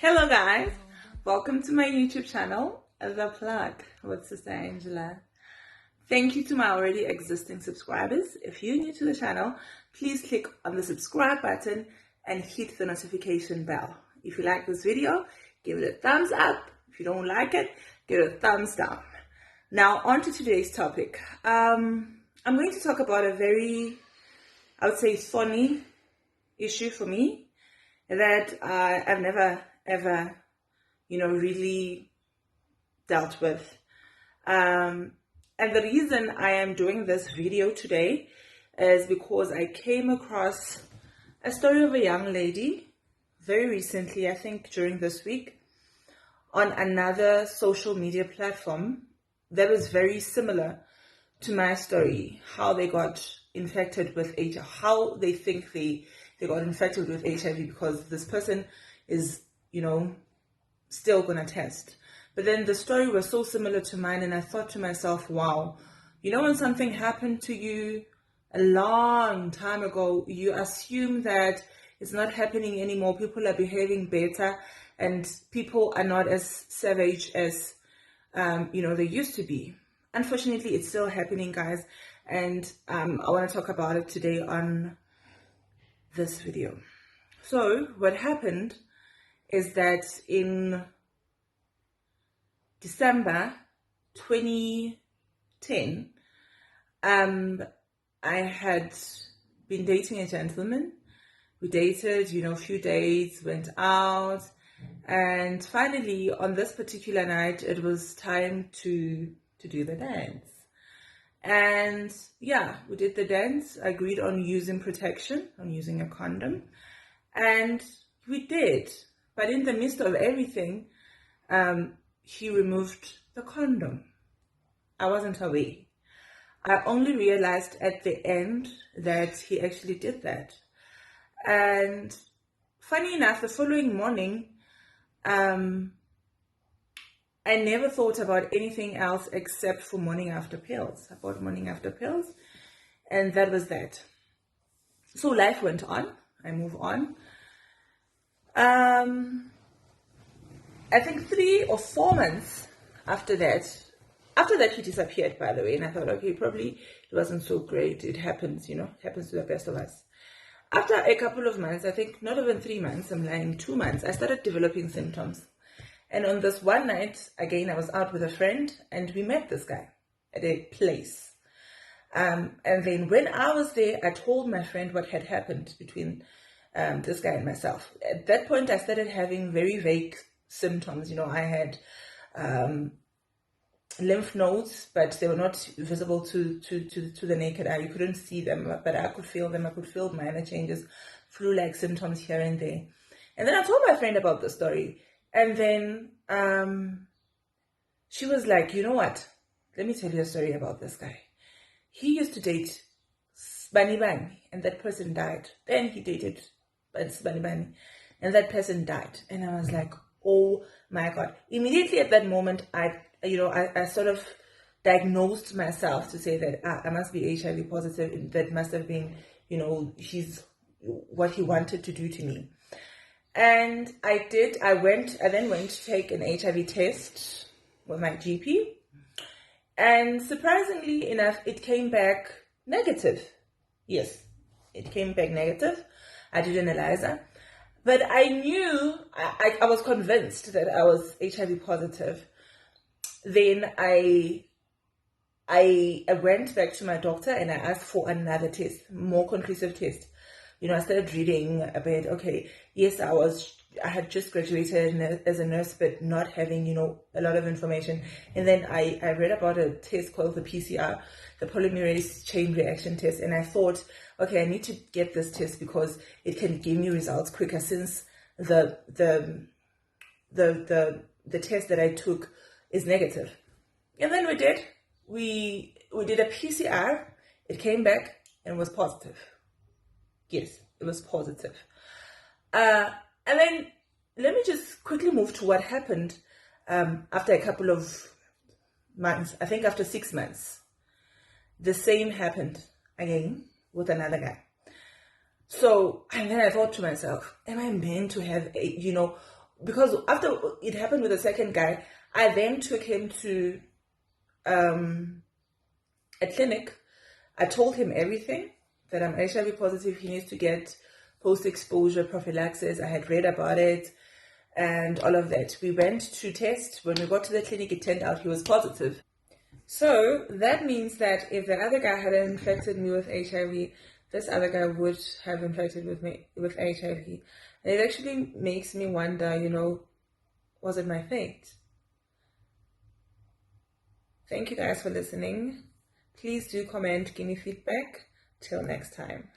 Hello guys, welcome to my YouTube channel, The Plug with Sister Angela. Thank you to my already existing subscribers. If you're new to the channel, please click on the subscribe button and hit the notification bell. If you like this video, give it a thumbs up. If you don't like it, give it a thumbs down. Now on to today's topic. I'm going to talk about a very, I would say, thorny issue for me that I've never ever, really dealt with. And the reason I am doing this video today is because I came across a story of a young lady very recently, I think during this week, on another social media platform that was very similar to my story, how they got infected with HIV, how they think they got infected with HIV because this person is still gonna test. But then the story was so similar to mine, and I thought to myself, wow, when something happened to you a long time ago, you assume that it's not happening anymore. People are behaving better, and people are not as savage as they used to be. Unfortunately, it's still happening, guys, and I want to talk about it today on this video. So what happened is that in December 2010, I had been dating a gentleman. We dated, a few dates, went out, and finally on this particular night, it was time to do the dance. And yeah, we did the dance, agreed on using protection, on using a condom, and we did. But in the midst of everything, he removed the condom. I wasn't aware. I only realized at the end that he actually did that. And funny enough, the following morning, I never thought about anything else except for morning after pills. I bought morning after pills, and that was that. So life went on. I move on. I think 3 or 4 months after that he disappeared, by the way, and I thought, okay, probably it wasn't so great. It happens, happens to the best of us. After a couple of months, I think not even 3 months, I'm lying, 2 months, I started developing symptoms. And on this one night, again, I was out with a friend, and we met this guy at a place. And then when I was there, I told my friend what had happened between this guy and myself. At that point, I started having very vague symptoms. I had lymph nodes, but they were not visible to the naked eye. You couldn't see them, but I could feel them. I could feel minor changes, flu-like symptoms here and there. And then I told my friend about the story. And then she was like, you know what? Let me tell you a story about this guy. He used to date Bani Bani, and that person died. Then he dated Bani Bani, and that person died. And I was like, oh my God. Immediately at that moment, I sort of diagnosed myself to say that I must be HIV positive. That must have been, what he wanted to do to me. And I did. I then went to take an HIV test with my GP. And surprisingly enough, it came back negative. Yes, it came back negative. I did an ELISA. But I knew, I was convinced that I was HIV positive. Then I went back to my doctor and I asked for another test, more conclusive test. I started reading a bit. Okay, yes, I had just graduated as a nurse, but not having, a lot of information. And then I read about a test called the PCR, the polymerase chain reaction test. And I thought, okay, I need to get this test because it can give me results quicker, since the test that I took is negative. And then we did a PCR. It came back and was positive. Yes, it was positive. And then let me just quickly move to what happened after a couple of months. I think after 6 months, the same happened again with another guy. So, and then I thought to myself, am I meant to have, because after it happened with the second guy, I then took him to a clinic. I told him everything, that I'm HIV positive. He needs to get post-exposure prophylaxis. I had read about it and all of that. We went to test. When we got to the clinic, it turned out he was positive. So that means that if the other guy hadn't infected me with HIV, this other guy would have infected me with HIV. And it actually makes me wonder, was it my fate? Thank you guys for listening. Please do comment, give me feedback. Till next time.